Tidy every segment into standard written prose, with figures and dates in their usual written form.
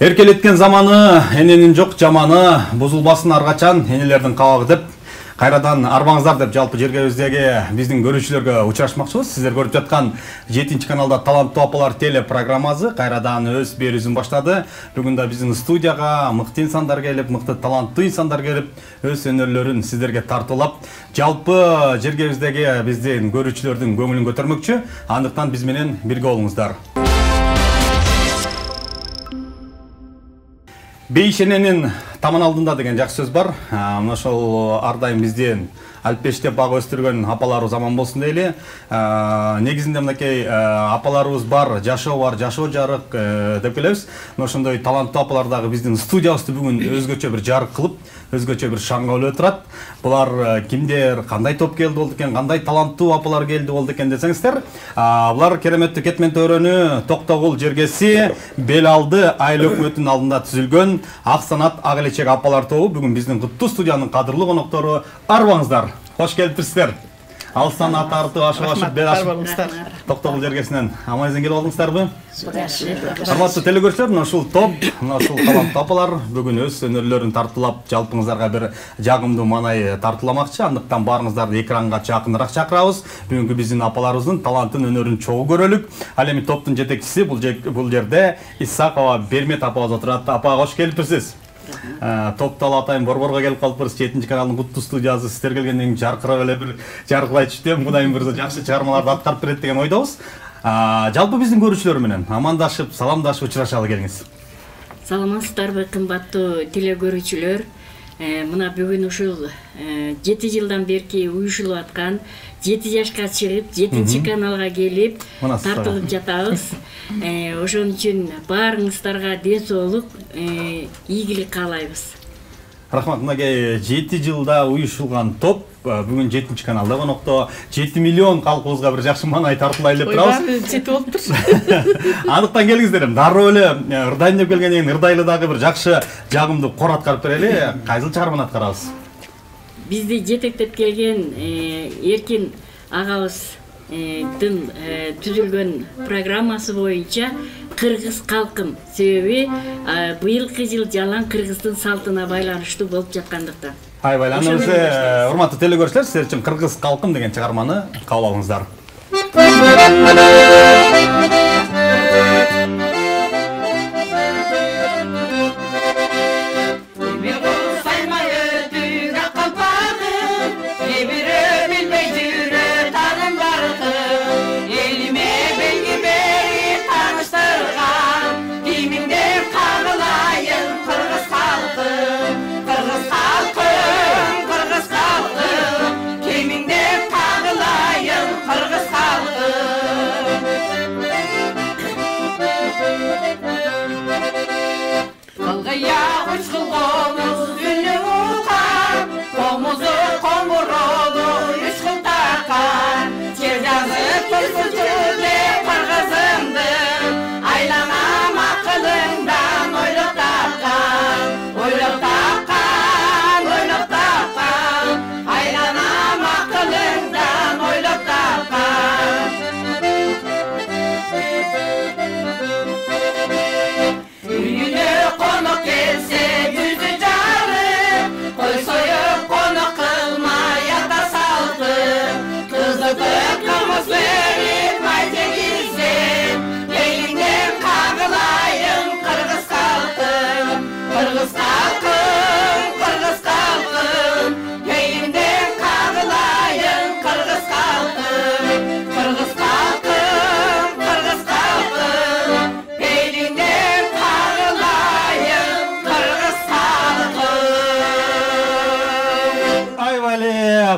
Эркелеткен заманы, эненин жок жаманы, бузулбасын аргачан, энелердин кабагы деп, кайрадан арбаңыздар деп жалпы жергебиздеги биздин көрүүчүлөргө учурашмакчыбыз. Сиздер көрүп жаткан 7 каналда таланттуу апалар теле программасы кайрадан өз берүүсүн баштады. Бүгүн да биздин студияга мыкты инсандар келип, мыкты таланттуу инсандар келип, өз өнөрлөрүн сиздерге тартуулап, жалпы жергебиздеги биздин көрүүчүлөрдүн көңүлүн көтөрмөкчү. Андыктан биз менен бирге болуңуздар. Бейшененин таман алдында деген жакшы сөз бар. Мына ошол ар дайым бизден алпештеп бак өстүргөн апаларыбыз аман болсун дейли. Негизинде мынакей апаларыбыз бар, жашоо жарык деп келебиз. Мына ошондой таланттуу апалар дагы биздин студиябызды бүгүн өзгөчө бир жарык кылып, өзгөчө бир шаңга өлө турат. Булар кимдер, кандай топ келди болду экен, кандай таланттуу апалар келди болду экен десеңиздер, булар кереметтүү Кетмен төрөнү Токтогул жергеси бел алды айыл өкмөтүнүн алдында түзүлгөн ак санат ак элечек апалар тобу бүгүн биздин куттуу студиянын кадырлуу коноктору. Арбаңыздар, кош келипсиздер. Алыстан ат артып, ашып бел ашып Токтогул жергесинен аман-эсен келип алдыңыздарбы? Урматтуу телекөрүүчүлөр, мына ушул топ, мына ушул таланттуу апалар бүгүн өз өнөрлөрүн тартуулап, жалпыңыздарга бир жагымдуу маанай тартууламакчы. Андыктан баарыңыздарды экранга жакыныраак чакырабыз. Бүгүнкү биздин апаларыбыздын талантын, өнөрүн чогуу көрөлүк. Ал эми топтун жетекчиси бул жерде Исакова Бермет апабыз отурат. Апа, кош келипсиз. Топтал атайын борборго келип калыппыз. 7 каналдын куттуу студиясы сиздер келгенден кийин жаркырап эле бир жаркылай түштүм. Кудайым буйрса жакшы чыгармаларды аткарып берет деген ойдобуз. Жалпы биздин көрүүчүлөр менен амандашып, саламдашып учурашалы келиңиз. Саламатсыздарбы, кымбаттуу теле көрүүчүлөр. Мына бүгүн ушул 7 жылдан берки уюшулуп аткан 7 жашка чыгып 7 каналга келип тартылып жатабыз. Ошон үчүн баарыңыздарга ден соолук, ийгилик каалайбыз. Рахмат. Мынакей 7 жылда уюшулган топ бүгүн 7 каналда конокто 7 миллион калкыбызга бир жакшы маанай тартуулайлы деп турабыз. Жетип болуптур. Андыктан келиңиздер, дароо эле ырдайын деп келгенден кийин ырдайлы дагы бир жакшы жагымдуу кор аткарып берели. Кайсыл чыгарманы аткарабыз? Бизди жетектеп келген Эркин агабыздын түзүлгөн программасы боюнча Кыргыз калкым, себеби быйылкы жыл жалаң кыргыздын салтына байланыштуу болуп жаткандыктан. Айбай, аны урматтуу телекөрүүчүлөр, сиздер үчүн Кыргыз калкым деген чыгарманы кабыл алыңыздар.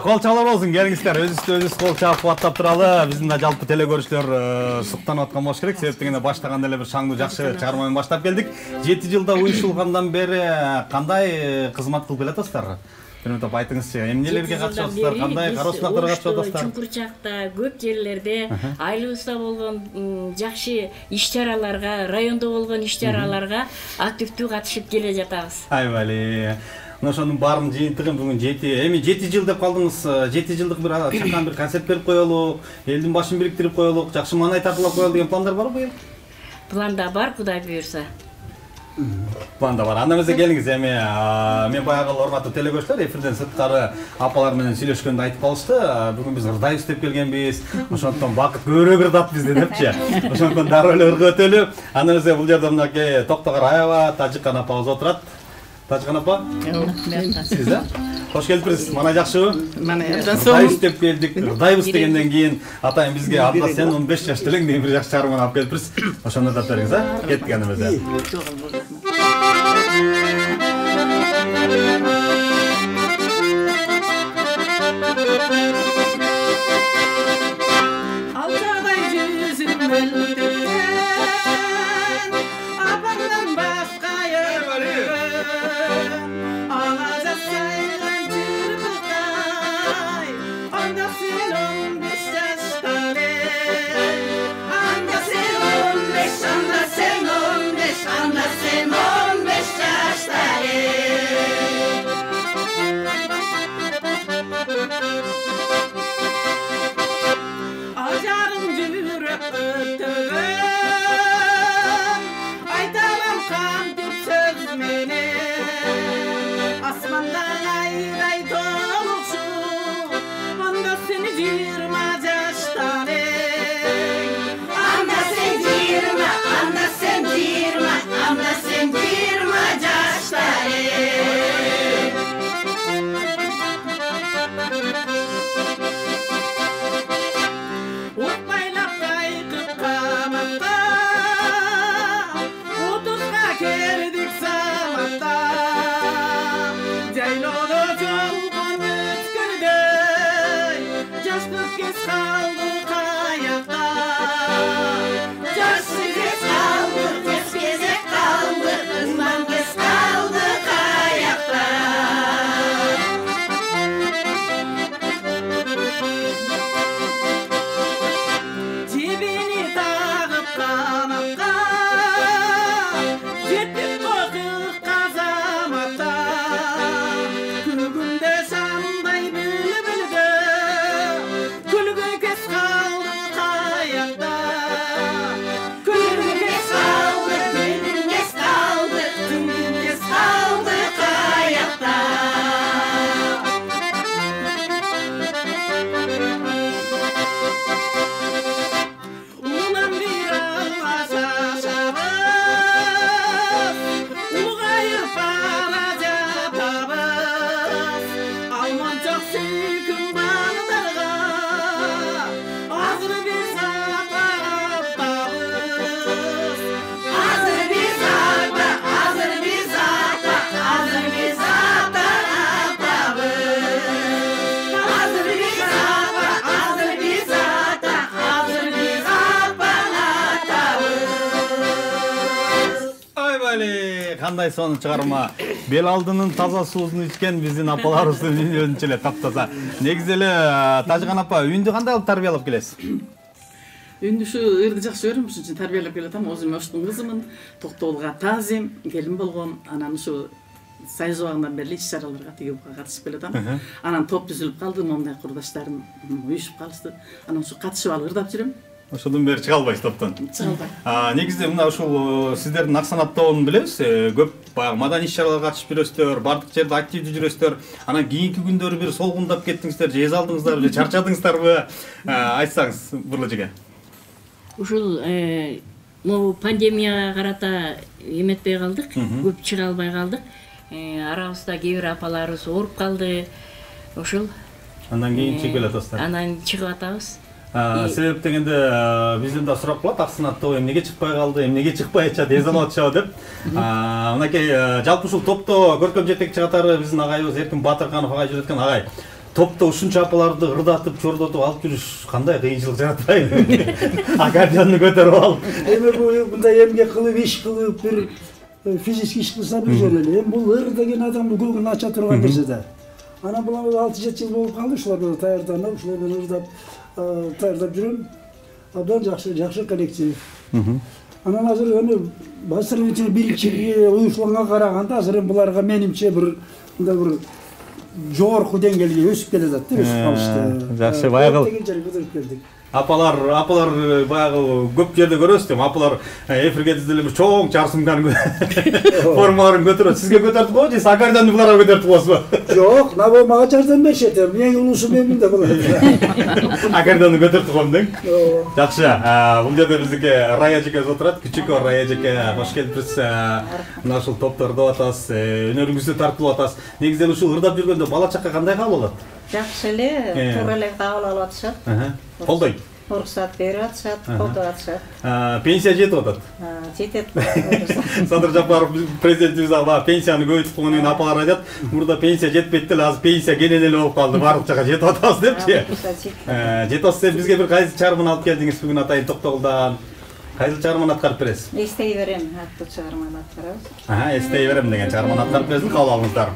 Кол чалар болсун, келиңиздер, өзүбүз кол чалып кубаттап туралы. Биздин да жалпы теле көрүүчүлөр суктанып аткан болуш керек. Себеп дегенде баштаганда эле бир шаңдуу жакшы чыгарма менен баштап келдик. 7 жылда уюшулгандан бери кандай кызмат кылып келатасыздар? Бермет апа, айтыңызчы, эмнелерге катышып атасыздар, кандай кароо сынактарга катышып атасыздар? Чуңкурчакта, көп жерлерде айылыбызда болгон жакшы иш-чараларга, райондо болгон иш-чараларга активдүү катышып келе жатабыз. Айбали. Ошонун баарын жыйынтыгын бүгүн 7 жыл деп калдыңыз. 7 жылдык бир чакан бир концерт берип коелук, элдин башын бириктирип коелук, жакшы маанай тартуулап коелук деген пландар барбы быйыл? Планда бар, Кудай буйрса. Банда бар. Анда эмесе келиңиз эми мен баягы урматтуу телекөрүүчүлөр эфирден сырткары апалар менен сүйлөшкөндө айтып калышты. Бүгүн биз ырдайбыз деп келгенбиз. Ошондон бакыт көбүрөөк ырдап бизди депчи. Ошондон дароо эле ыргып өтөлү. Анда эмесе бул жерде мынакей Токтогор аябай Тажиккан апабыз отурат. Тажиккан апа? Сиз да? Хош келипсиз. Мана жакшыбы? Мана ырдайбыз деп келдик. Ырдайбыз дегенден кийин атайын бизге абда сен 15 жаш делең деген бир жакшы чыгарманы алып келипсиз. Ошондо да бериңиз, а? Кеттик анда эмесе. Кандай сонун чыгарма. Бел алдынын таза суусун ичкен биздин апаларыбыздын үнүнчө эле таптаза. Негизи эле Тажикан апа, үндү кандай алып тарбиялап келесиз? Үндү ушу ырды жакшы көрөм, ошон үчүн тарбиялап келатам. Өзүм оштун кызымын, Токтогулга тазим, келин болгом. Анан ушу Союз убагынан бери иш-чараларга тиги катышып келатам. Анан топ түзүлүп калды, моундай курдаштарым уюшуп калышты. Анан ушу катышып алып ырдап жүрөм. Ошодон бери чыга албайсыз топтон. Чыга албайм. Негизи мына ушул сиздердин ак санаттоонун билебиз. Көп баягы маданий иш-чараларга катышып жүрөсүздөр, бардык жерде активдүү жүрөсүздөр. Анан кийинки күндөрү бир солгундап кеттиңиздер, же эз алдыңыздарбы, же чарчадыңыздарбы? Айтсаңыз бурлажыга. Ушул могу пандемияга карата эметпей калдык, көп чыга албай калдык. Арабызда кээ бир апаларыбыз ооруп калды. Ошол. Андан кийин чыгып атасыздар. Анан чыгып атабыз. Себеп дегенде бизден да сурап калат, ак санаттоо эмнеге чыкпай калды, эмнеге чыкпай атышат, эз алып атышабы деп. Мынакей жалпы ушул топто көркөм жетекчи катары биздин агайыбыз Эркин Батырканов агай жүрөткөн агай. Топто ушунча апаларды ырдатып, чордотуп алып жүрүш кандай кыйынчылык жаратпайбы? Аккордеонду көтөрүп алып. Эми бул мындай эмгек кылып, иш кылып, бир физический иш кылса бир жолу эле. Эми бул ыр деген адам көңүлүн ача турган нерсе. Анан булар 6-7 жыл болуп калды, ушулар менен даярданып, ушулар менен даярдап жүрөм. Абдан жакшы коллектив. Анан азыр эми басырынчы биринчи уюшулганга караганда азыр буларга менимче бир мындай бир жогорку деңгээлге өсүп келе жатты, өсүп калышты. Жакшы, баягы. Деген жерге көтөрүп келдик. апалар баягы көп жерде көрөсүз дейм. Апалар эфирге тизилип бир чоң чарсынган формаларын көтөрөт. Сизге көтөртүп коебу же аккордеонду буларга көтөртүп коесузбу? Жок, набо мага жардам беришет. Мен улусу менмин да булар. Аккордеонду көтөртүп коем дең. Жакшы. Бул жерде биздики Рая эжекебиз отурат. Күчүкөр Рая эжеке, кош келипсиз. Мына ушул топтордо атасыз, өнөрүңүздү тартылып атасыз. Негизи ушул ырдап жүргөндө бала чакка кандай кабыл алат? Жакшы эле, туура эле кабыл алып атышат. Колдойт. Уруксат берип атышат, колдоп атышат. Пенсия жетип атат. Жетет. Садыр Жапаров президентибиз дагы пенсияны көбөйтүп койгондон кийин апалар айтат, мурда пенсия жетпейт деле, азыр пенсия кенен эле болуп калды, баардык жака жетип атабыз депчи. Жетип атса бизге бир кайсы чыгарманы алып келдиңиз бүгүн Атайын Токтогулдан? Кайсы чыгарманы аткарып бересиз? Эстей берем, аттуу чыгарманы аткарабыз. Эстей берем деген чыгарманы аткарып бересиз, кабыл алыңыздар.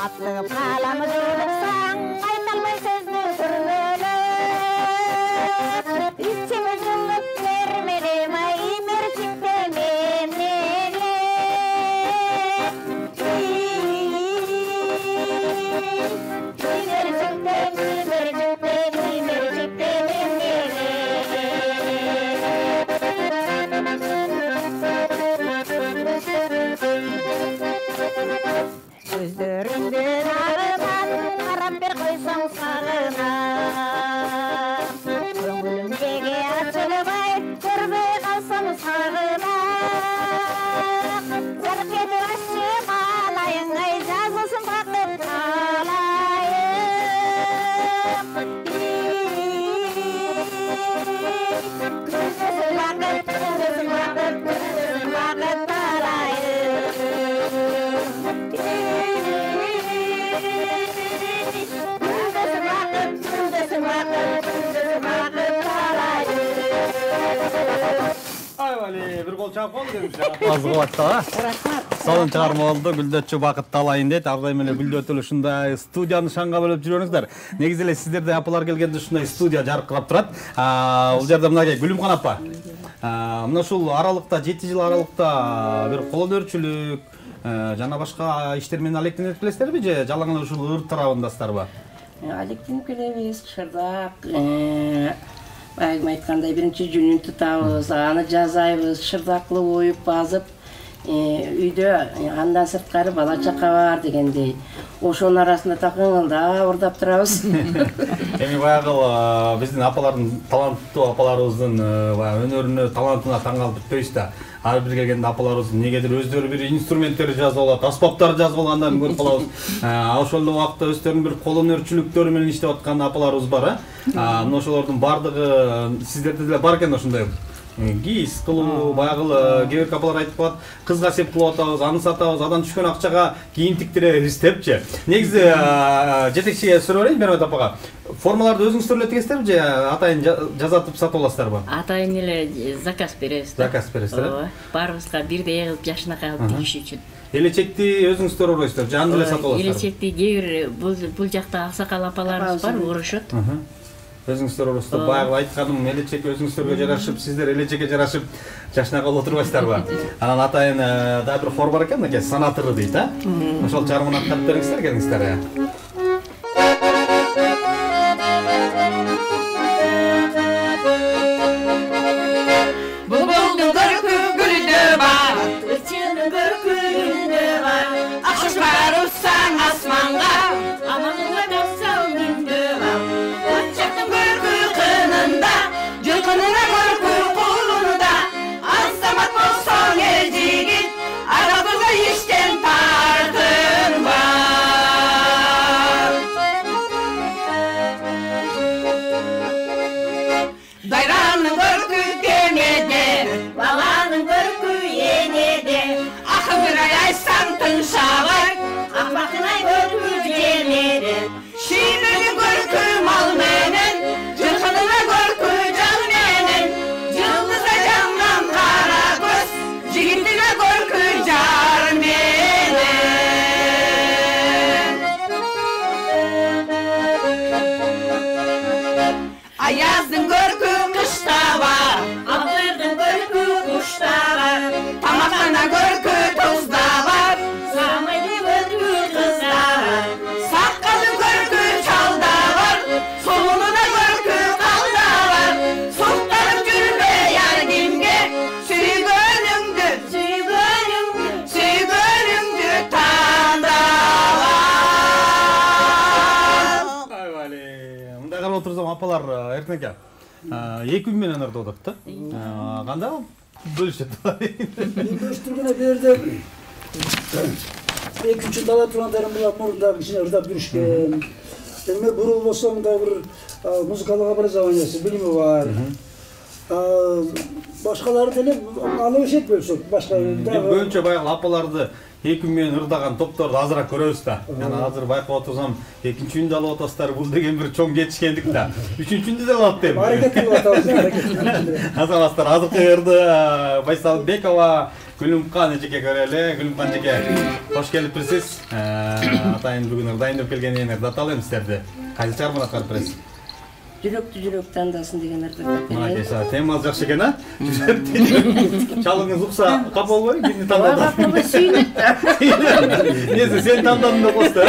Atlıp kalamı durursan, aytalmay sözünü sürmeli. İçime zullup vermedim, ay mercikte meneli. Gözlerinden ağrıdan karab bir koysan sağına. Köngülümdeki açılmay görmey kalsam sağına. Zarp eti aşık alayın, ay жазылсын bakıp kalayın. Gündüzün vakit, gündüzün vakit, gündüzün vakit kalayın. Ayvali, bir kol çap oldu demiş ya. Azgı batta ha. Salın çağırma oldu, Gülдөтчү Бакыт Талайын дейт. Ардайым эле Gülдөт ушундай студияны шаңга бөлөп жүрөңүздөр. Негизи эле сиздерде апалар келгенде ушундай студия жаркырап турат. Бул жерде мынакей Гүлүмкан апа. Мына ушул аралыкта 7 жыл аралыкта бир кол өнөрчүлүк жана башка иштер менен алектенип келесиздерби же жалаң эле ушул ыр тарабындасыздарбы? Алектенип келебиз, шырдак. Айгым айткандай биринчи жүнүн тутабыз, аны жазайбыз, шырдаклы оюп базып, үйдө андан сырткары бала чака бар дегендей. Ошонун арасында такыңылда урдап турабыз. Эми баягы биздин апалардын, таланттуу апаларыбыздын өнөрүнө, талантына таң калып бүтпөйбүз да. Ар бир келгенде апаларыбыз негедир өздөрү бир инструменттерди жазып алат, аспаптар жазып алгандан көрүп калабыз. Ошол эле убакта өздөрүнүн бир кол өнөрчүлүктөрү менен иштеп аткан апаларыбыз бар. Мына ошолордун бардыгы сиздерде деле бар экен ошондой. Гиз кылуу, баягы кээ бир апалар айтып коет, кызга сеп кылып атабыз, аны сатабыз, адан түшкөн акчага кийин тиктиребиз депчи. Негизи жетекчиге суроо берейин, Мермет апага. Формаларды өзүңүздөр эле тигесиздерби же атайын жазатып сатып аласыздарбы? Атайын эле заказ беребиз. Заказ бересиздер? Ооба. Баарыбызга бирдей кылып жашынакай кылып тигиш үчүн. Элечекти өзүңүздөр уройсуздар, же аны эле сатып аласыздар? Элечекти кээ бир бул жакта аксакал апаларыбыз бар, урушат. Өзүңүздөр уруступ, баягы айтканым элечек өзүңүздөргө жарашып, сиздер элечекке жарашып жашынакай болуп отурбайсыздарбы? Анан атайын дагы бир хор бар экен, мынакей санатыры дейт, ошол чыгарманы аткарып бериңиздер, келиңиздер. Bulbulun görkü gülde var, ırçının görkü gülde var. Akşuşlar uçsan asmanga, amanına tapsan günde var. Uçaktın görkü kınında, cülkününe görkü kulunda. Ansamat bolsan ercigit, arabıza işten tardın var. апалар Эркин ака 2000 менен ырдап атат да. Кандай бөлүшөт? Мен бөлүштүргөнө берди. 2-3 дала тургандарым була мурунда кичине ырдап жүрүшкөн. Эми бурулбосом да бир музыкалык образованиясы, билими бар. Башкалары деле алып эшет бөлсөк, башка Бөөнчө баягы апаларды 2000 менен ырдаган топторду азыраак көрөбүз да. Жана азыр байкап отурсам, 2-үндү алып атасыздар, бул деген бир чоң жетишкендик да. 3-үндү да алат дейм. Аракет кылып атабыз, аракет. Азаматтар, азыркы ырды Байсалбекова, Гүлүмкан эжеке көрөлү. Гүлүмкан эжеке, кош келипсиз. Атайын бүгүн ырдайын деп келгенден ырдаталы эми сиздерди. Кайсы чыгарманы аткарып бересиз? Жүрөктү жүрөк тандасын деген ырдап Мына темасы жакшы экен, а? Чалыңыз укса капа болбойбу? Кимди тандадыңыз? Капа сүйүнөт да. Несі, сен тандадың деп қосты.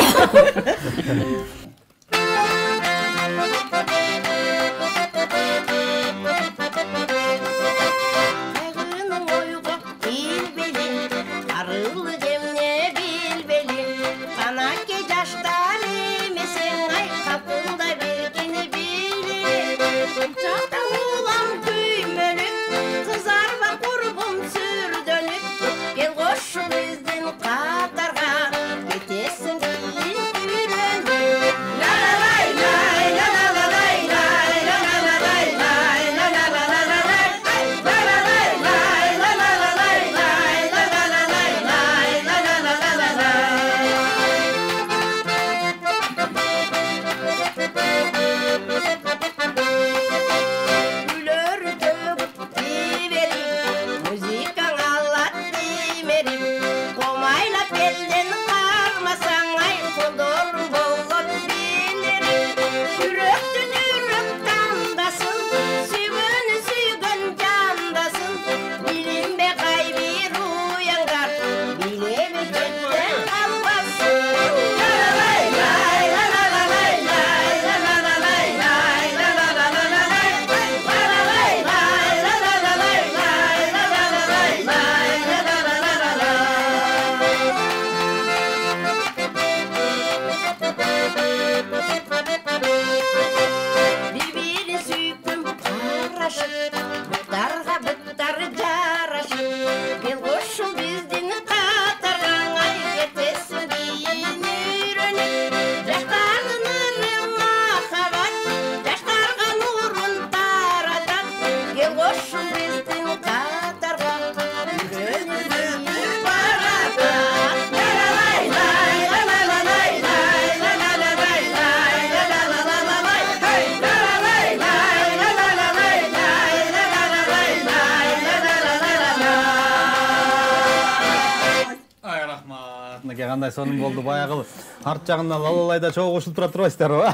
Кандай сонун болду, баягы арт жагында лалалайда чогуу кошулуп тура турбайсыздарбы?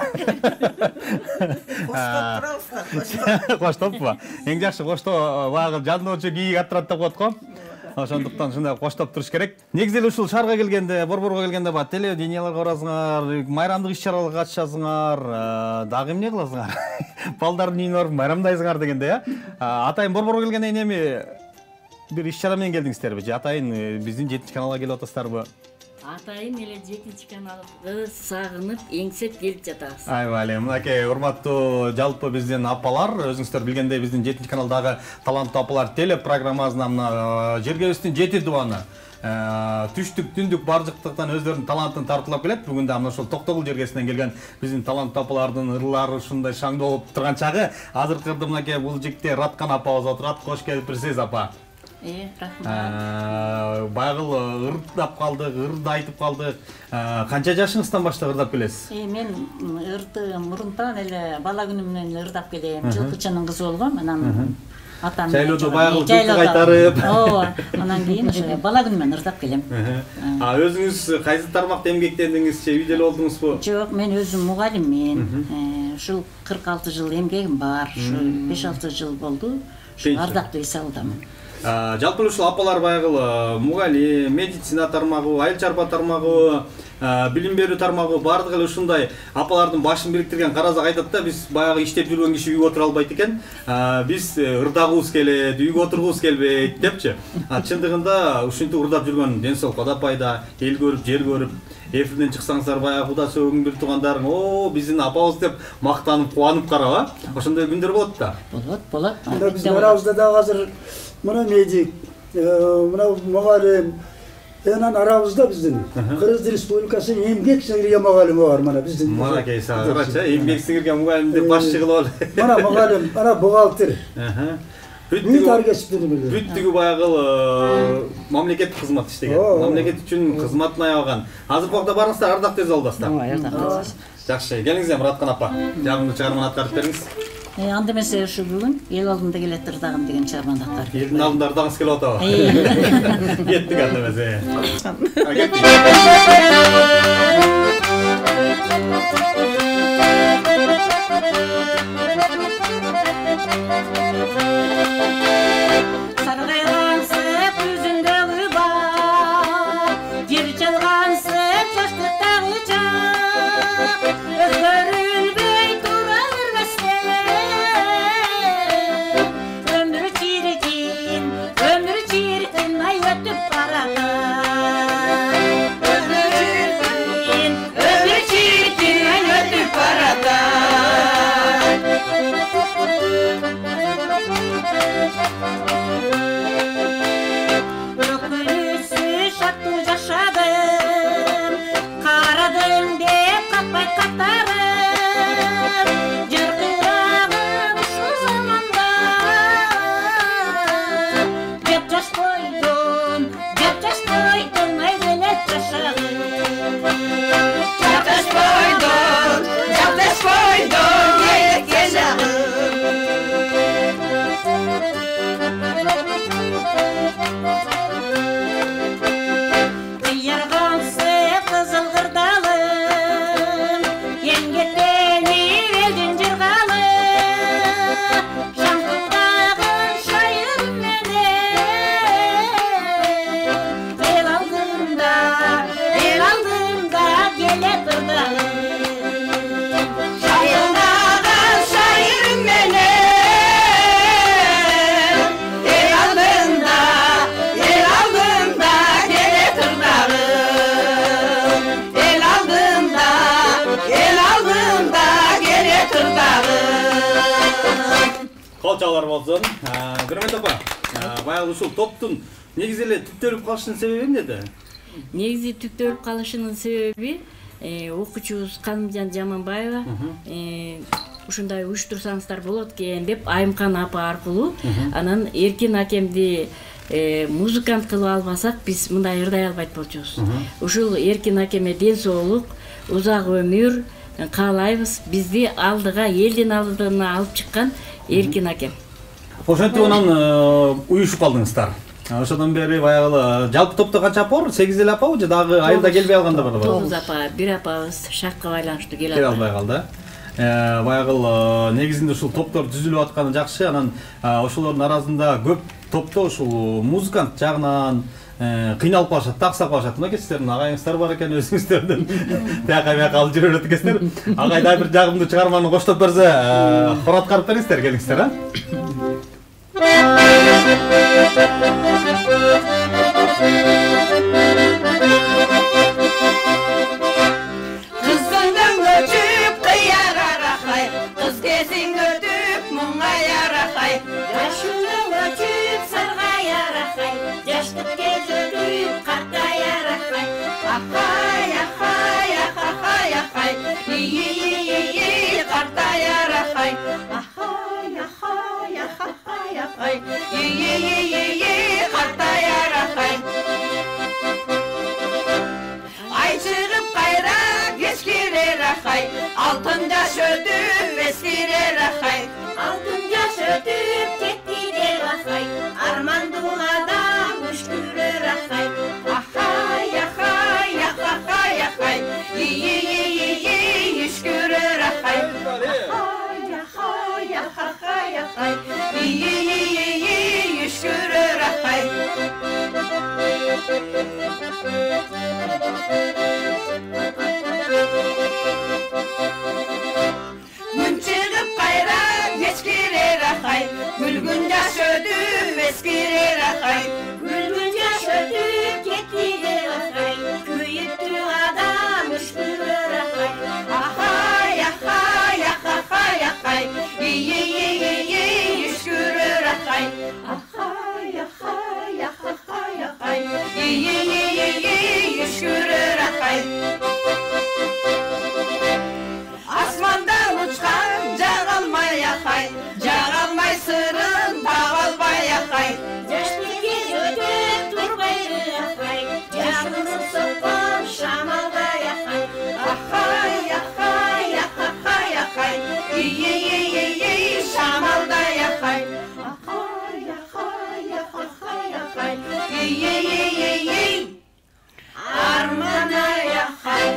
Коштоп турабыздар. Коштоппу? Эң жакшы коштоо баягы жандоочу кийик аттырат деп коет го. Ошондуктан ушундай коштоп туруш керек. Негизи эле ушул шаарга келгенде, Борборго келгенде баягы телевиденияларга барасыңар, майрамдык иш-чараларга катышасыңар, дагы эмне кыласыңар? Балдардын үйүнө барып майрамдайсыңар дегенде, атайын Борборго келгенден кийин эми бир иш-чара менен келдиңиздерби? Же атайын биздин 7 каналга келип атасыздарбы? Атайын эле 7 каналды сагынып, эңсеп келип жатабыз. Айбале, мынакей урматтуу жалпы биздин апалар, өзүңүздөр билгендей биздин 7 каналдагы таланттуу апалар теле программасына мына жергебиздин 7 дубаны түштүк түндүк баржыктыктан өздөрүнүн талантын тартуулап келет. Бүгүн да мына ошол Токтогул жергесинен келген биздин таланттуу апалардын ырлары ушундай шаңдоо болуп турган чагы. Азыркы мынакей бул жигитте Раткан апабыз отурат. Кош келипсиз, апа. Рахмат. Баягы ырдап калдык, ырды айтып калдык. Канча жашыңыздан баштап ырдап келесиз? Мен ырды мурунтан эле бала күнүмдөн ырдап келем. Жылкычынын кызы болгом, анан атам жайлоодо баягы жылкы кайтарып. Ооба, анан кийин ошо бала күнүмөн ырдап келем. Өзүңүз кайсы тармакта эмгектендиңиз, же үйдөлү болдуңузбу? Жок, мен өзүм мугалиммин. Ушул 46 жыл эмгегим бар. Ушу 5-6 жыл болду. Ардактуу эс алдамын. Жалпы ушул апалар баягы мугалим, медицина тармагы, айыл чарба тармагы, билим берүү тармагы бардыгы эле ушундай апалардын башын бириктирген каразак айтат да, биз баягы иштеп жүргөн киши үйгө отура албайт экен, биз ырдагыбыз келет, үйгө отургубуз келбейт депчи. Чындыгында ушинтип ырдап жүргөн ден соолукка да пайда, эл көрүп, жер көрүп, эфирден чыксаңыздар баягы куда сөгүң бир туугандарың, о, биздин апабыз деп мактанып, кубанып карап, ошондой күндөр болот да. Болот. Мына биздин арабызда да азыр мына медик, мына мугалим, анан арабызда биздин Кыргыз Республикасынын эмгек сиңирген мугалими бар мына биздин. Манакей сагырача, эмгек сиңирген мугалим деп башчы кылып ал. Мына мугалим, ана бухгалтер. Бүттүгү баягы мамлекеттик кызмат иштеген. Мамлекет үчүн кызматын аябаган. Азыр убакта барыңыздар, ардактуу залдастар. Жакшы, келиңиздер Мураткан апа. Жагымдуу чыгарманы аткарып бериңиз. Анда эмесе ушу бүгүн эл алдында келет ырдагым деген чыгарманы аткарып. Элдин алдында ырдагыңыз келип атабы? Кеттик анда эмесе. Колчалар болсын. Гүрмет апа, баягы ушул топтун негизи эле түптөлүп калышынын себеби эмнеде? Негизи түптөлүп калышынын себеби окуучубуз Канымжан Жаманбаева ушундай уюштурсаңыздар болот экен деп Айымкан апа аркылуу анан Эркин акемди музыкант кылып албасак биз мындай ырдай албайт болчубуз. Ушул Эркин акеме ден соолук, узак өмүр каалайбыз. Бизди алдыга, элдин алдына алып чыккан Эркин акем. Ошентип анан уюшуп калдыңыздар. Ошодон бери баягы жалпы топто канча апа бар? 8 эле апабы же дагы айылда келбей алганда барбы? 9 апа, бир апабыз шакка байланыштуу келе албай калды. Баягы негизинде ушул топтор түзүлүп атканы жакшы. Анан ошолордун арасында көп топто ушул музыкант жагынан кыйналып калышат, таксап калышат. Мына сиздердин агайыңыздар бар экен, өзүңүздөрдөн тияка бияка алып жүрө берет экенсиздер. Агай да бир жагымдуу чыгарманы коштоп берсе, хор аткарып бериңиздер, келиңиздер, а? Kızgındım ötüp kıyara rakay, kız kesin ötüp mungaya rakay, yaşının ötüp sargaya rakay, yaşlık kez ötüp kartaya rakay, akay akay akay akay, iyi kartaya rakay, akay akay akay akay, iyi kartaya rakay. Ay çıkıp kayra geçkirer akay, altın yaş ötüp eskirer akay, altın yaş ötüp kettirer akay, arman duada müşkürer akay, akay akay akay akay, iyi müşkürer akay, akay akay akay akay, iyi müşkürer akay. ахай, гүлгүн жашыртып кеткилер ахай, күйүттү адам үшкүлөр ахай, ахай, ахай, ахай, ахай, үшкүлөр ахай, ахай, ахай, ахай, ахай, үшкүлөр ахай. Асмандан учкан жағалмай ахай, жағалмай сырын табалбай ахай, жаштыки өтүп турбайды ахай, жагымын соккон шамалдай ахай, ахай, ахай, ахай, ахай, шамалдай ахай, ахай, ахай, ахай, ахай, армандай ахай.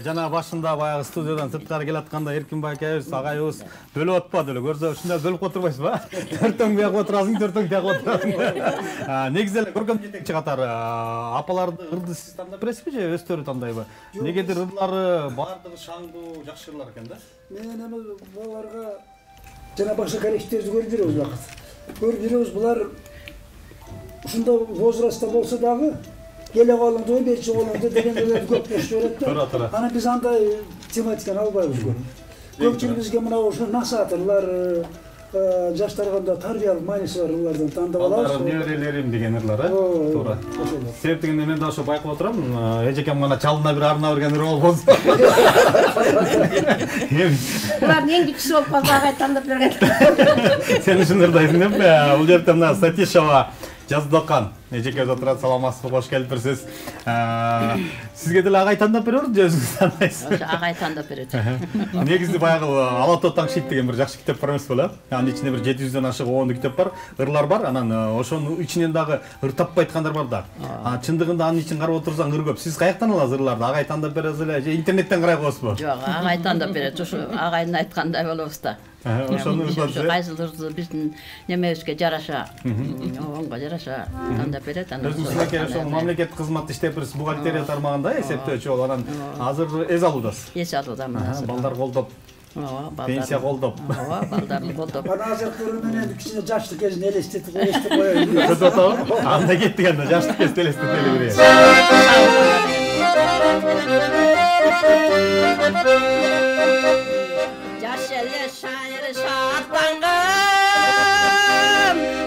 Жана башында баягы студиядан сырткары келатканда Эркинбай акайыбыз, агайыбыз бөлүп атпады эле. Көрсө ушундай бөлүп отурбайсызбы? Төртөң бияк отурасың, төртөң тияк отурасың. Негизи эле көркөм жетекчи катары апаларды ырды сиз тандап бересизби же өздөрү тандайбы? Негедир ырлары баардыгы шаңдуу, жакшы ырлар экен да. Мен эми баларга жана башка коллективдерди көрүп жүрөбүз убакыт. Көрүп жүрөбүз, булар ушундай возрастта болсо дагы келе колуңду, берчи колуңду дегендерди көп көчүп берет да. Анан биз андай тематиканы албайбыз көп. Көпчүлүк бизге мына ошо насаатырлар, жаштарга тарбиялык мааниси бар ырлардан тандап алабыз. Балдарым, неберелерим деген ырлар, туура. Себеп дегенде мен да ошо байкап отурам, эжекем гана чалына бир арына берген ыр болбосо. Булардын эң кичүүсү болуп калса агай тандап берген. Сен ушун ырдайсың деп, бул жерде мына Сатишова Жаздокан эжекебиз отурат, саламатсызбы, кош келипсиз. Сизге деле агай тандап беребиз же өзүңүз тандайсыз? Ошо агай тандап берет. Негизи баягы Ала тоо таң шийит деген бир жакшы китеп бар эмес беле? Анын ичинде бир 700дөн ашык оонду китеп бар, ырлар бар. Анан ошонун ичинен дагы ыр таппай айткандар бар да. Чындыгында анын ичин карап отурсаң ыр көп. Сиз каяктан аласыз ырларды? Агай тандап бересиз эле же интернеттен карай коесузбу? Жок, агай тандап берет. Ошо агайдын айткандай болобуз да. Ошону ошо кайсылырды биздин немебизге жараша, оонго жараша тандап берет. Өзүңүзге ошо мамлекет кызматты иштеп берсиз, бухгалтерия тармагында эсептөөчү болуп, анан азыр эс алуудасыз. Эс алуудамын азыр. Балдар колдоп, пенсия колдоп. Балдарды колдоп. Ана азыркыры менен кичине жаштык кезин элестетип коелу. Көз атабы? Анда кеттик анда жаштык кезди элестетели берейин. Жаш эле шайыр шаттанган,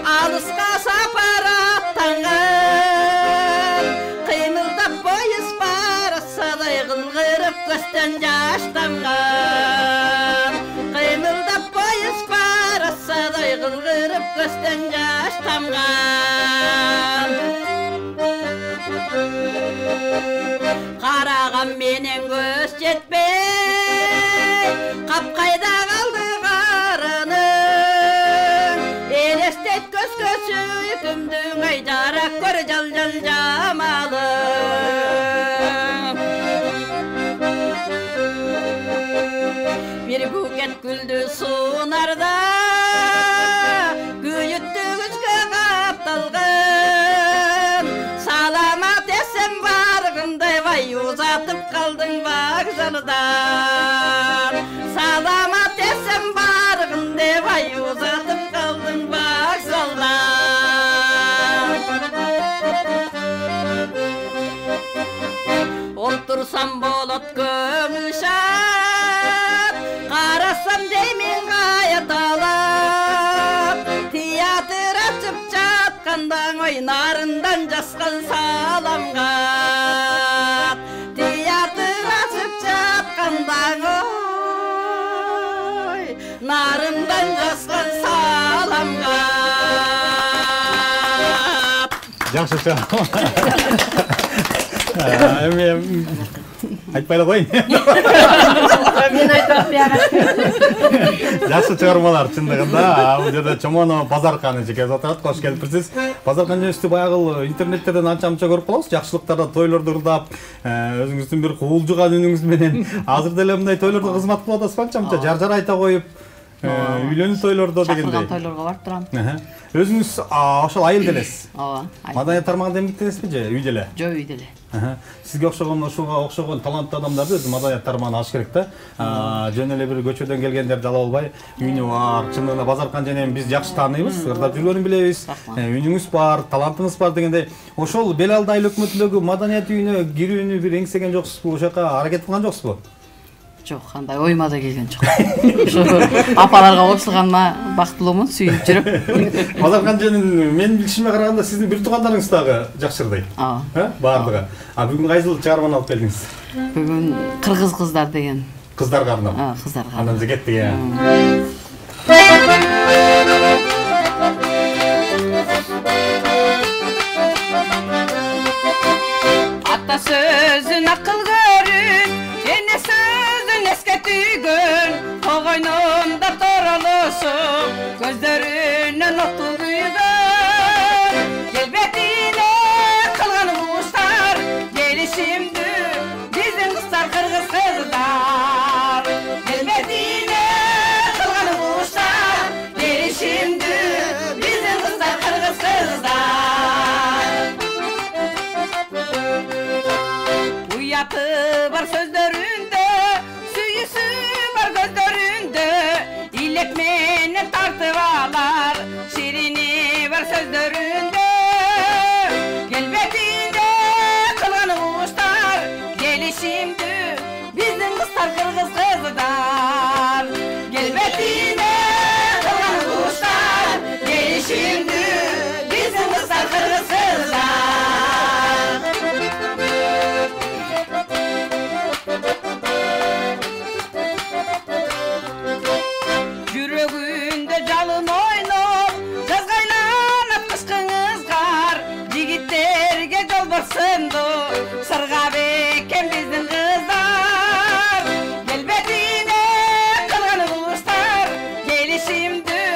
алыска сапар аттанган, кыймылдап поезд барасадай кылгырып көздөн жаш тамган, кыймылдап поезд барасадай кылгырып көздөн жаш тамган. Караган менен көз жетпей, капкайда калды карының, элестет көзгө сүйкүмдүң ай жарак көр жал жамалың. Бир букет гүлдү сунарда, күйүттү күзгө капталган, саламат эсен баргындай бай узатып калдың вокзалдан, саламат эсен баргындай бай узатып калдың вокзалдан. Отурсам болот көңүл шат, карасам деймин каяталап, театр ачып жатканда ой нарындан жазган саламга, театр ачып жатканда ой нарындан жазган саламга. Жакшы чыга. Эми айтпай эле коеюн. Мен айтам бияга. Жакшы чыгармалар чындыгында. Бул жерде Чомоно Базаркан эжекебиз отурат, кош келипсиз. Базаркан жөнүндө баягы интернеттерден анча-мынча көрүп калабыз. Жакшылыктарда, тойлордо ырдап, өзүңүздүн бир куулжуган үнүңүз менен азыр деле мындай тойлордо кызмат кылып атасыз, анча-мынча жар айта коюп. Үйлөнүү тойлордо дегендей. Чакырган тойлорго барып турам. Өзүңүз ошол айыл элесиз. Ооба. Маданият тармагында эмгектенесизби же үйдө эле? Жок, үйдө эле. Сизге ушуга окшогон таланттуу адамдарды өзү маданият тармагына аш керек да. Жөн эле бир көчөдөн келгендерди ала албай, үйүнү бар, чындыгында Базаркан женени биз жакшы тааныйбыз, ырдап жүргөнүн билебиз. Үйүнүңүз бар, талантыңыз бар дегендей. Ошол бел алды айыл өкмөтүндөгү маданият үйүнө кирүүнү бир эңсеген жоксузбу, ошол жака аракет кылган жоксузбу? Жок, андай ойма да келген жок. Ошо апаларга кошулганыма бактылуумун, сүйүнүп жүрөм. Базаркан женин менин билишиме караганда сиздин бир туугандарыңыз дагы жакшы ырдайт. Баардыгы. Бүгүн кайсыл чыгарманы алып келдиңиз? Бүгүн кыргыз кыздар деген. Кыздарга арнап. Кыздарга. Андан кеттик, Ата сөзүн акыл көрүн, эне сөзүн эске түйгөн, тогойнунда торолушуп, көздөрүнөн оту күйгөн. Келбетине кылган куштар, келишимдүү, биздин кыздар кыргыз кыздар. Келбетине кылган куштар, келишимдүү, биздин кыздар кыргыз кыздар. Уяты бар сөздөрүндө, сүйүүсү бар көздөрүндө, илек менен тартып алар, ширини бар сөздөрүндө. Келбетинде кылган куштар, келишимдүү, биздин кыздар кыргыз кыздар. Келбетине кылган куштар, келишимдүү, биздин кыздар кыргыз кыздар. Жүрөгүндө жалын ойноп, жазгайланып кышкыңызгар, жигиттерге жолборсунду, сырга бекем биздин кыздар. Келбетине кылган куштар, келишимдүү,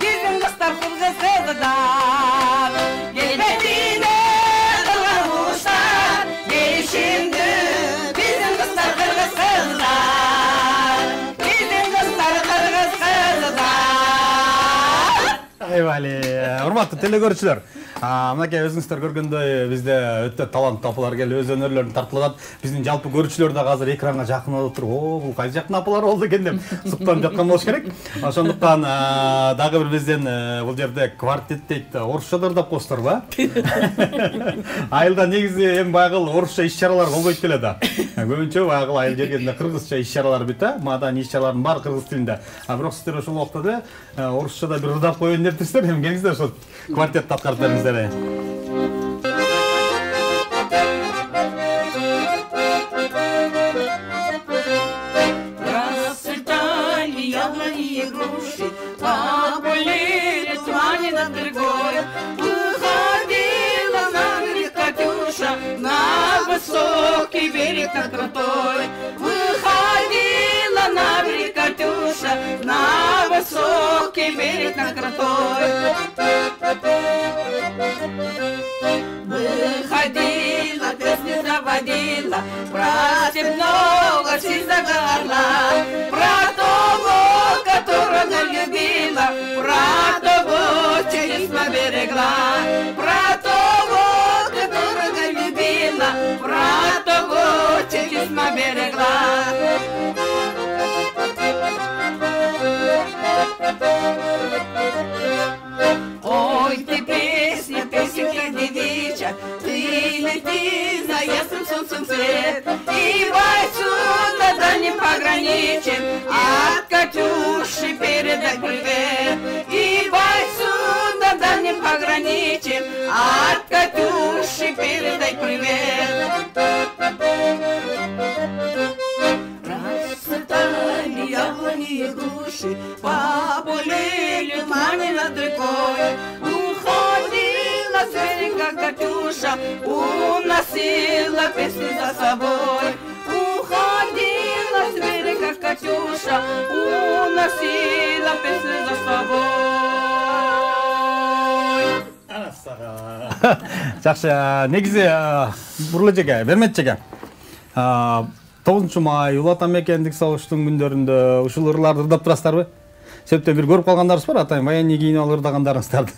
биздин кыздар кыргыз кыздар. Келбетине кылган куштар, келишимдүү, биздин кыздар кыргыз кыздар. Биздин кыздар кыргыз кыздар. Айбали, урматтуу телекөрүүчүлөр. Мынакей өзүңүздөр көргөндөй бизде өтө таланттуу апалар келип өз өнөрлөрүн тартуулап, биздин жалпы көрүүчүлөр да азыр экранга жакын болуп туруп, бул кайсы жактын апалар болду экен деп суктанып жаткан болуш керек. Ошондуктан дагы бир бизден бул жерде квартет дейт, орусча да ырдап коесуздарбы? Айылда негизи эми байгыл орусча иш-чаралар болбойт беле да. Көбүнчө байгыл айыл жергенде кыргызча иш-чаралар бүт, маданий иш-чаралардын баары кыргыз тилинде. Бирок сиздер ошол убакта да орусчада бир ырдап коеюн дептирсиздер, эми келиңиздер ошол квартетти аткарып бериңиздер. Расцветали яблони и груши, поболели тумане над рекой. Выходила на берег Катюша, на высокий берег над крутой. Выходила на берег Катюша, на высокий берег над крутой. Выходила, песни заводила, про степного сизого орла, про того, которого любила, про того, чудесно берегла, про того, которого любила, про того, чудесно берегла. Ой, ты песня, песенка девичья, ты лети за ясным солнцем свет, и бойцу на дальнем пограничье от Катюши передай привет. И бойцу на дальнем пограничье от Катюши передай привет. Расцветали яблони и груши, поболели тумане над рекой. Уходила с берега Катюша, уносила песни за собой. Уходила с берега Катюша, уносила песни за собой. Жакшы, негизи Бурлы жеге, Бермет жеге. 9 май Улуу Ата Мекендик согуштун күндөрүндө ушул ырларды ырдап турасыздарбы? Себептен бир көрүп калгандарыбыз бар, атайын военный кийинип алып ырдагандарыңыздарды.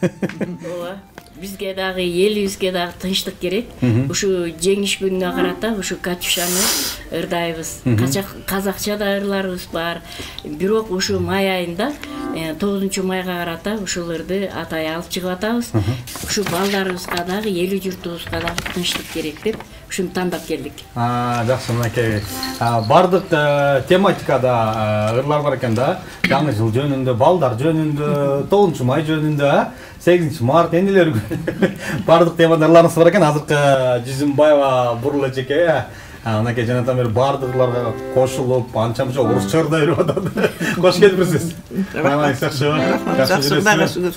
Ооба. Бизге дагы элибизге дагы тынчтык керек. Ушу жеңиш күнүнө карата ушу катюшаны ырдайбыз. Казакча да ырларыбыз бар. Бирок ушу май айында 9-майга карата ушуларды атай алып чыгып атабыз. Ушу балдарыбызга дагы, эл журтубузга дагы тынчтык керек деп ушуну тандап келдик. Жакшы, мынакей. Бардык тематикада ырлар бар экен да. Жаңы жыл жөнүндө, балдар жөнүндө, 9-май жөнүндө, 8-март эмнелер бардык темада ырларыңыз бар экен. Азыркы Жүзүмбаева Бурул эжеке анакей жанатан бери бардык ырларга кошулуп, анча-мынча орусча ырдай берип атат. Кош келипсиз. Жакшы. Жакшы.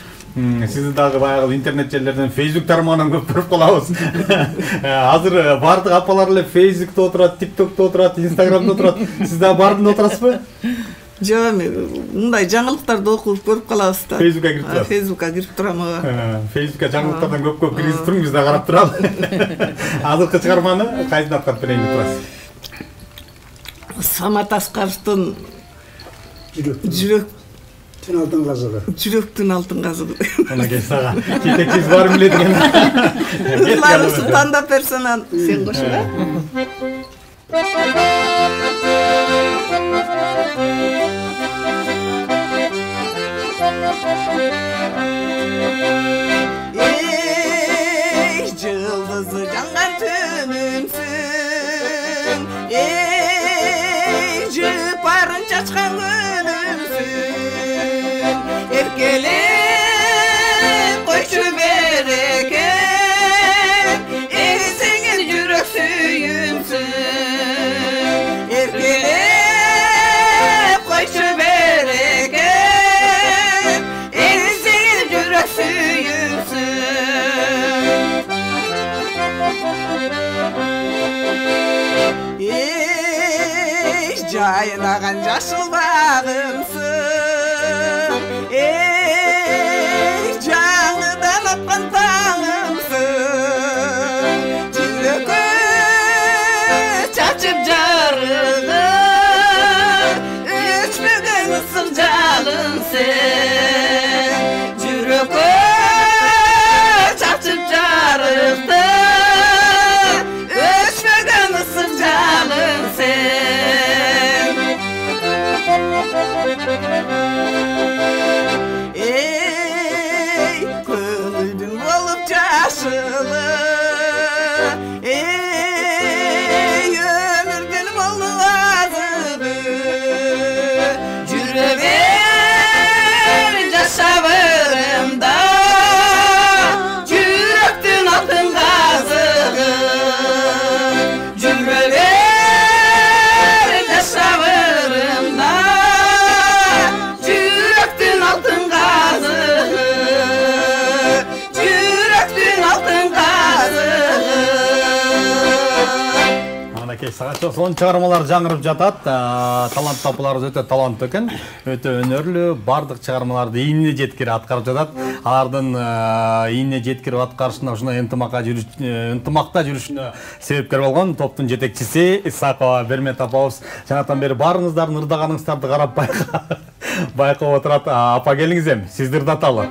Сизди дагы баягы интернет желилерден, Facebook тармагынан көп көрүп калабыз. Азыр бардык апалар эле Facebook'та отурат, TikTok'та отурат, Instagram'да отурат. Сиз дагы бардыгында отурасызбы? Жок, мындай жаңылыктарды окуп көрүп калабыз да. Facebook'ка кирип турасыз. Facebook'ка кирип турам. Facebook'ка жаңылыктардан көп киргизип туруң, биз да карап турабыз. Азыркы чыгарманы кайсына аткарып берейин деп турасыз? Самат Аскаровдун Жүрөктүн алтын казыгы. Жүрөктүн алтын казыгы. Анакей сага жетекчиз бар биле деген. Ырларыбызды тандап берсең, сен кошула. Ey yıldızı yangan tünümsün, ey jıparın çaçkan günümsün, erkelep koyçu bereket, ey senin yürek suyumsun, erkelep koyçu bereket, ey senin yürek suyumsun. Ey jaynagan yaşıl bağımsın, ey canıdan atkan tağımsın, жүрөккө чачып жарыгы, өчпөгөн ысык жалынсың, жүрөккө чачып жарыгы, өчпөгөн ысык жалынсың. Ey көңүлдүн болуп жашылы, ey өмүрдүн болуп азыгы, жүрө бер жашап ырымда, жүрөктүн алтын казыгы, жүрө бер жашап ырымда, жүрөктүн алтын казыгы, жүрөктүн алтын казыгы. Анакей сага сонун чыгармалар жаңырып жатат. Талант апаларыбыз өтө таланттуу экен, өтө өнөрлүү, бардык чыгармаларды ийине жеткирип аткарып жатат. Алардын ийине жеткирип аткарышына ушуна ынтымакта жүрүшүнө себепкер болгон топтун жетекчиси Исакова Бермет апабыз жанатан бери баарыңыздардын ырдаганыңыздарды карап байкап отурат. Апа келиңиз эми, сизди ырдаталы.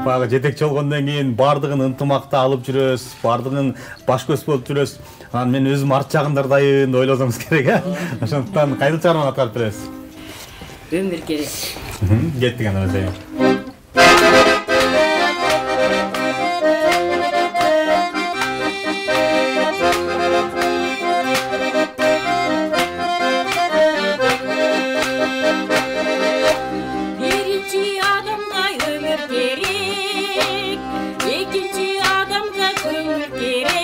Баягы жетекчи болгондон кийин бардыгын ынтымакта алып жүрөбүз, бардыгын баш көз болуп жүрөбүз. Анан мен өзүм арт жагында ырдайын деп ойлосоңуз керек, Ошондуктан кайсы чыгарманы аткарып бересиз? Өмүр керек. Кеттик анда өзү. Биринчи адамга өмүр керек, экинчи адамга көңүл керек.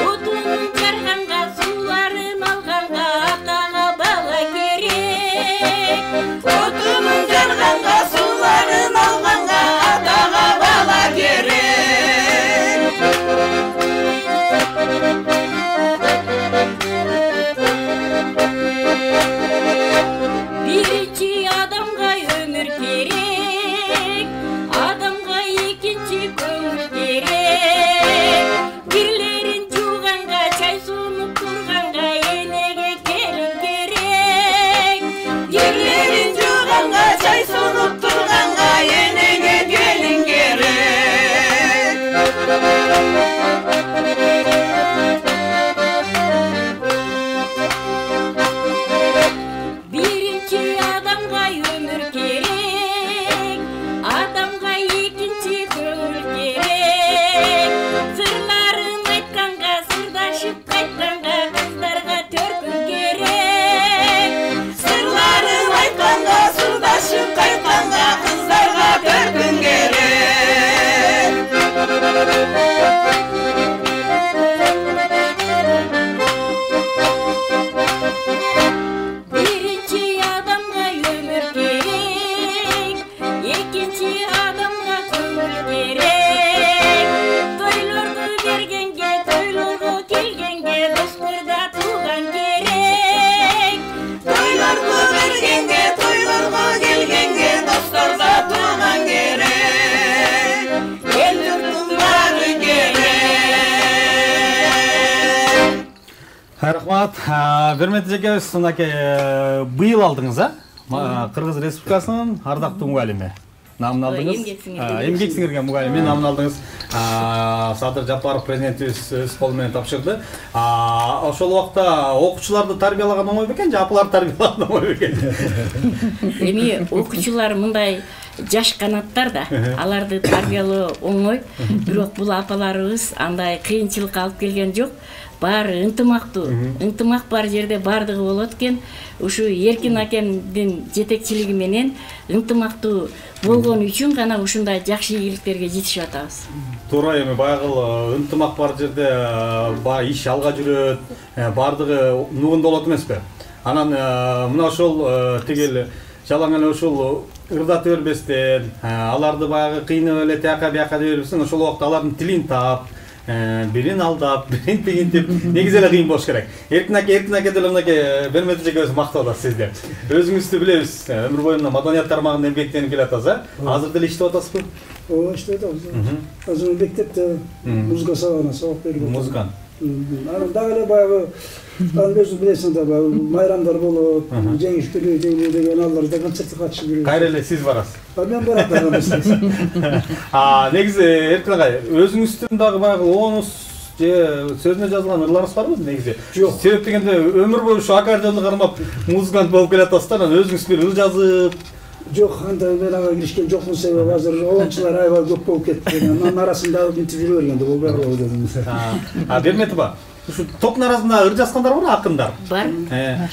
Отунун жарганга, сууларын алганга, атага бала керек. Отунун жарганга, Рахмат. Бермет жекебиз, мынакей быйыл алдыңыз, Кыргыз Республикасынын ардактуу мугалими. Намын алдыңыз. Эмгек сиңирген мугалими намын алдыңыз. Садыр Жапаров президентибиз өз колу менен тапшырды. Ошол убакта окуучуларды тарбиялаган оңой бекен, же апаларды тарбиялаган оңой бекен? Эми окуучулар мындай жаш канаттар да, аларды тарбиялоо оңой, бирок бул апаларыбыз андай кыйынчылыкка алып келген жок. Баары ынтымактуу, ынтымак бар жерде бардыгы болот экен. Ушу Эркин акемдин жетекчилиги менен ынтымактуу болгон үчүн гана ушундай жакшы ийгиликтерге жетишип атабыз. Туура, эми баягы ынтымак бар жерде иш алга жүрөт, бардыгы нугунда болот эмеспи? Анан мына ошол тигил жалаң эле ушул ырдатып бербестен, аларды баягы кыйнап эле тияка бияка деп бербестен, ошол убакта алардын тилин таап, бирин алдап, бирин тигинтип, негизи эле кыйын болуш керек. Эркин аке деле мынакей Бермет жекебиз макталат сизди. Өзүңүздү билебиз, өмүр боюна маданият тармагында эмгектенип келатасыз, Азыр деле иштеп атасызбы? Ооба, иштеп атабыз. Азыр мектепте музыка сабагына сабак берип атам. Музыканы. Анан дагы эле баягы өзү билесиң да, майрамдар болот, жеңиш күнү деген аларда концертке катышып жүрөбүз. Кайра эле сиз барасыз. Мен барам дагы. Негизи Эркин агай, өзүңүздүн дагы баягы оңуз же сөзүнө жазылган ырларыңыз барбы негизи? Жок. Себеп дегенде өмүр бою ушу аккордеонду кармап музыкант болуп келатасыздар, анан өзүңүз бир ыр жазып. Жок, андай мен ага киришкен жокмун, себеби азыр оңчулар аябай көп болуп кетти. Анын арасында мынтип жүрө бергенде болбой калды дедим. Бермети ба? Ушу топтун арасында ыр жазгандар барбы, акындар? Бар.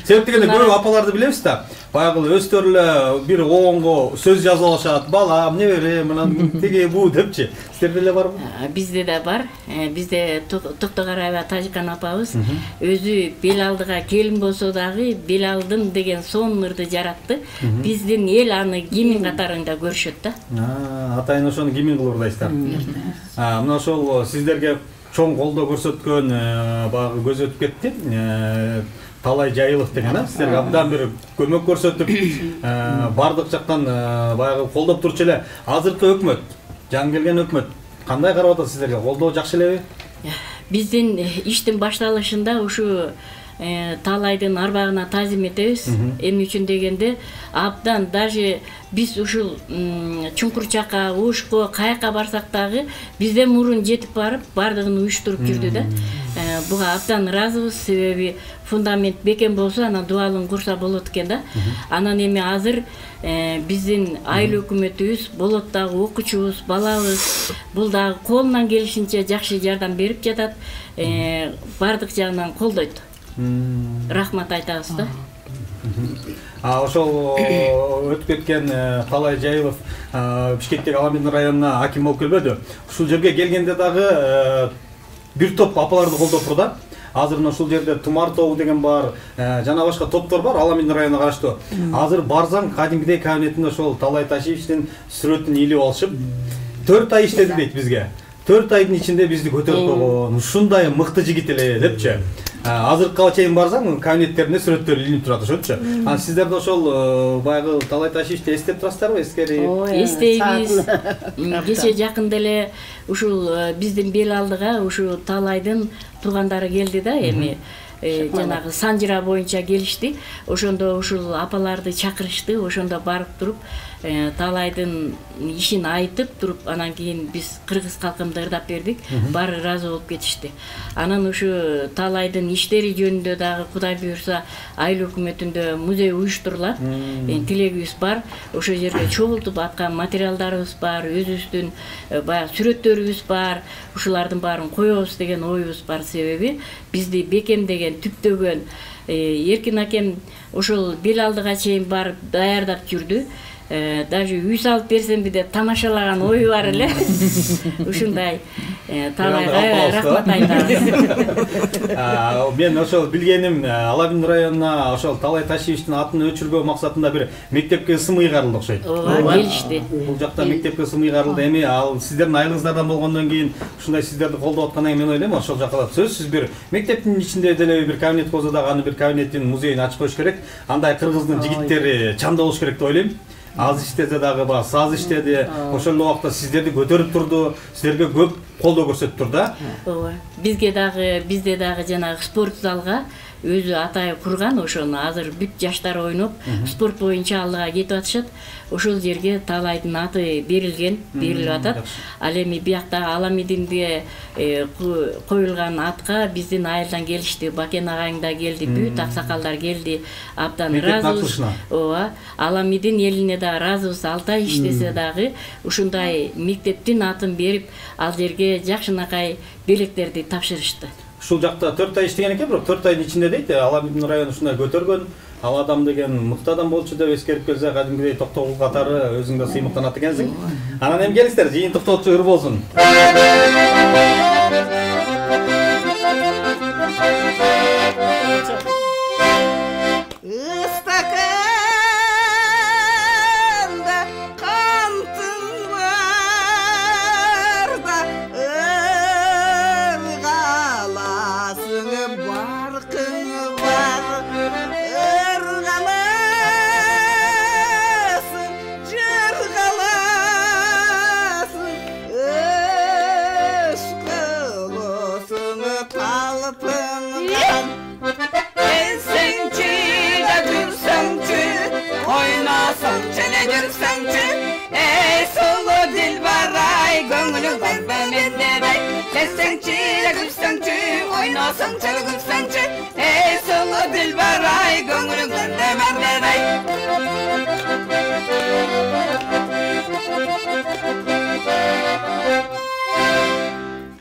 Себеп дегенде көп апаларды билебиз да. Баягы өздөрү эле бир оңго сөз жазып алышат, балам, неберем, мына тиги бу депчи. Сиздерде эле барбы? Бизде да бар. Бизде Токтогораева Тажикан апабыз өзү бел алдыга келин болсо дагы бел алдым деген сонун ырды жаратты. Биздин эл аны гимн катарында көрүшөт да. Атайын ошону гимн кылып ырдайсыздар. Мына ошол сиздерге чоң колдоо көрсөткөн баягы көз өтүп кетти. Талай Жайылов деген, сиздерге абдан бир көмөк көрсөтүп, бардык жактан баягы колдоп турчу эле. Азыркы өкмөт, жаңы келген өкмөт кандай карап атат сиздерге? Колдоо жакшы элеби? Биздин иштин башталышында ушу Талайдын арбагына тазим этебиз. Эмне үчүн дегенде, абдан даже биз ушул Чуңкурчакка, Ушко, каяка барсак дагы бизден мурун жетип барып, бардыгын уюштуруп жүрдү да. Буга абдан ыраазыбыз, себеби фундамент бекем болсо, анан дубалын курса болот экен да. Анан эми азыр биздин айыл өкмөтүбүз, болот дагы окуучубуз, балабыз, бул дагы колунан келишинче жакшы жардам берип жатат. Бардык жагынан колдойт. Рахмат айтабыз да. Ошол өтүп кеткен Талай Жайылов Бишкектеги Аламин районуна аким болуп келбөдү. Ушул жерге келгенде дагы бир топ апаларды колдоп турду. Азыр ушул жерде Тумар тобу деген бар, жана башка топтор бар Аламин районуна караштуу. Азыр барсаң кадимгидей кабинетинде ошол Талай Ташиевичтин сүрөтүн илип алышып 4 ай иштеди дейт бизге. 4 айдын ичинде бизди көтөрүп койгон, ушундай мыкты жигит эле депчи. Азыркыга чейин барсаң, кабинеттеринде сүрөттөр илинип турат ошочу. Анан сиздер да ошол баягы Талай Ташиевичти эстеп турасыздарбы, эскерип? Эстейбиз. Кече жакында эле ушул биздин бел алдыга ушу Талайдын туугандары келди да, эми жанагы Санжыра боюнча келишти. Ошондо ушул апаларды чакырышты, ошондо барып туруп Талайдын ишин айтып туруп, анан кийин биз кыргыз калкымды ырдап бердик. Баары ыраазы болуп кетишти. Анан ушу Талайдын иштери жөнүндө дагы Кудай буйрса айыл өкмөтүндө музей уюштурулат. Тилегибиз бар. Ошол жерге чогултуп аткан материалдарыбыз бар, өзүбүздүн баягы сүрөттөрүбүз бар. Ушулардын баарын коебуз деген оюбуз бар, себеби бизди бекемдеген, түптөгөн Эркин акем ошол бел алдыга чейин барып даярдап жүрдү. Даже үй салып берсемби деп тамашалаган ою бар эле. Ушундай Талайга рахмат айтабыз. Мен ошол билгеним Аламин районуна ошол Талай Ташиевичтин атын өчүргөө максатында бир мектепке ысым ыйгарылды окшойт. Ооба, келишти. Бул жакта мектепке ысым ыйгарылды. Эми ал сиздердин айылыңыздардан болгондон кийин ушундай сиздерди колдоп аткандан кийин мен ойлойм, ошол жакка да сөзсүз бир мектептин ичинде деле бир кабинет болсо дагы аны бир кабинеттин музейин ачып коюш керек. Андай кыргыздын жигиттери чамда болуш керек деп ойлойм. Аз иштеди дагы, саз иштеди. Ошол убакта сиздерди көтөрүп турду. Сиздерге көп колдоо көрсөтүп тур да. Ооба. Бизде дагы жанагы спорт залга өзү атай курган, ошону азыр бүт жаштар ойноп, спорт боюнча алдыга кетип атышат. Ошол жерге Талайдын аты берилип атат. Ал эми биякта Аламидинге коюлган атка биздин айылдан келишти, Бакен агайың да келди, бүт аксакалдар келди. Абдан ыраазыбыз. Ооба. Аламидин элине да ыраазыбыз. 6 ай иштесе дагы ушундай мектептин атын берип, ал жерге жакшынакай белектерди тапшырышты. Ушул жакта 4 ай иштеген экен, бирок 4 айдын ичинде дейт, Аламидин району ушундай көтөргөн, ал адам деген мыкты адам болчу деп эскерип келсе, кадимгидей токтогул катары өзүң да сыймыктанат экенсиң. Анан эми келиңиздер, жыйын токтотчу ыр болсун.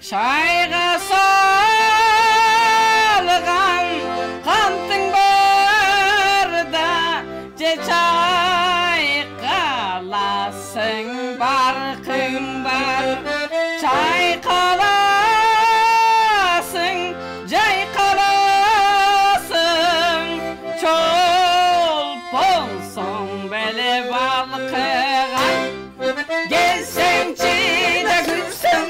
Çayga salgan kantın barda çay kalasın barkın bar çay kalasın cay kalasın çol bolsun bele balkıgan gelsen çiğde gülsün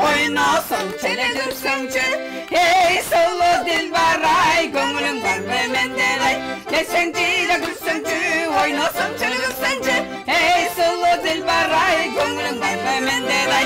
oynasın çele dürsüncü hey solo dilber ay gönlüm var ve mendelay kesenciyle gülsüncü oynasın çele dürsüncü hey solo dilber ay gönlüm var ve mendelay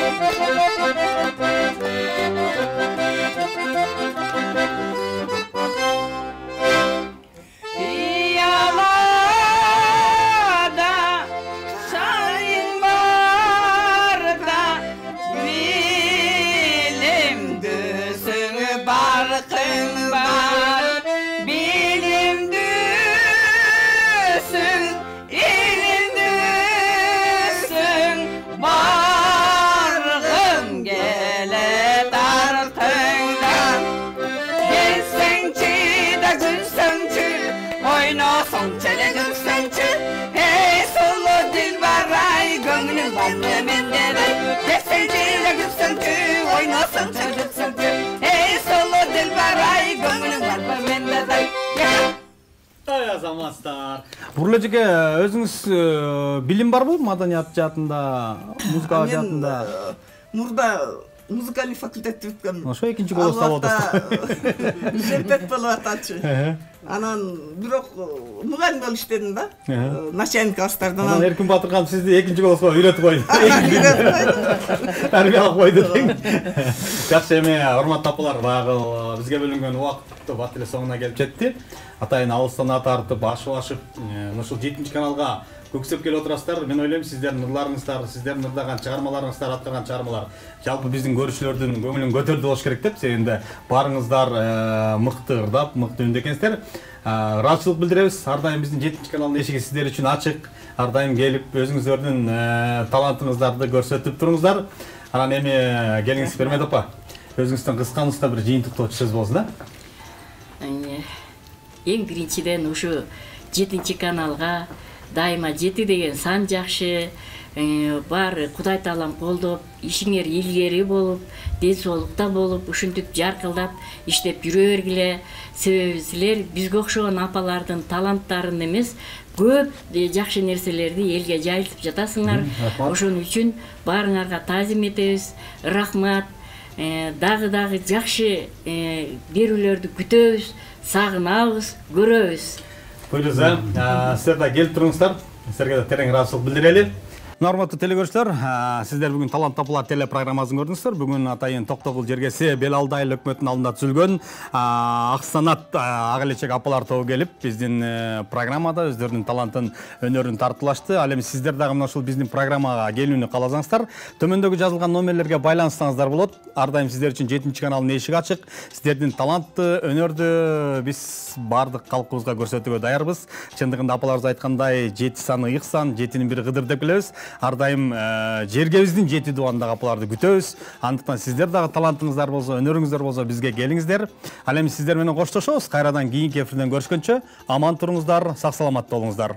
Азаматтар. Бурлы жеке өзүңүз билим барбы маданият жаатында, музыка жаатында? Мурда музыкалый факультетти бүткөм. Ошо экинчи голос алып атасыз. Жепет болуп атачы. Анан бирок мугалим болуп иштедим да. Начальник класстардан. Анан Эркин Батырхан сизди экинчи голоско үйрөтүп койду. Тарбия алып койду дең. Жакшы эми урматтуу апалар, баягы бизге бөлүнгөн убакыт бат эле соңуна келип жетти. Атайын алыстан тартып, ашып, ушул 7-чи каналга көксөп келип отурасыздар. Мен ойлойм, сиздердин ырларыңыздар, сиздердин ырдаган чыгармаларыңыздар, аткарган чыгармалар жалпы биздин көрүүчүлөрдүн көңүлүн көтөрдү болуш керек деп, себебинде барыңыздар мыкты ырдап, мыкты үндө экенсиздер. Ыраазычылык билдиребиз. Ар дайым биздин 7-чи каналдын эшиги сиздер үчүн ачык. Ар дайым келип, өзүңүздөрдүн талантыңыздарды көрсөтүп туруңуздар. Анан эми келиңиз Бермет апа. Өзүңүздөн кысканычта бир жыйынтыктоочу сөз болсун да. Эң биринчиден ушу 7-чи каналга дайыма 7 деген сан жакшы, бар Кудай Таалам колдоп, ишиңер илгери болуп, ден соолукта болуп, ушинтип жаркылдап иштеп жүрө бергиле. Себеби силер бизге окшогон апалардын таланттарын эмес, көп жакшы нерселерди элге жайылтып жатасыңар. Ошон үчүн баарыңарга таазим этебиз. Рахмат. Дагы жакшы берүүлөрдү күтөбүз, сагынабыз, көрөбүз. Буйруза, силер да келип туруңуздар. Силерге да терең ыраазычылык билдирели. Урматтуу телекөрүүчүлөр, сиздер бүгүн Талант Апалар телепрограммасын көрдүңүздөр. Бүгүн атайын Токтогул жергеси Бел Алды айыл өкмөтүнүн алдында түзүлгөн ак санат ак элечек апалар тобу келип, биздин программада өздөрүнүн талантын, өнөрүн тартуулашты. Ал эми сиздер дагы мына ушул биздин программага келүүнү кааласаңыздар, төмөндөгү жазылган номерлерге байланышсаңыздар болот. Ар дайым сиздер үчүн 7 каналдын эшиги ачык. Сиздердин талантты, өнөрдү биз бардык калкыбызга көрсөтүүгө даярбыз. Чындыгында апаларыбыз айткандай 7 саны ыйыксан, 7-нин бири Кыдыр деп келебиз. Ар дайым жергебиздин 7 дубандагы апаларды күтөбүз. Андыктан сиздер дагы талантыңыздар болсо, өнөрүңүздөр болсо бизге келиңиздер. Ал эми сиздер менен коштошобуз. Кайрадан кийинки эфирден көрүшкөнчө аман туруңуздар, сак саламатта болуңуздар.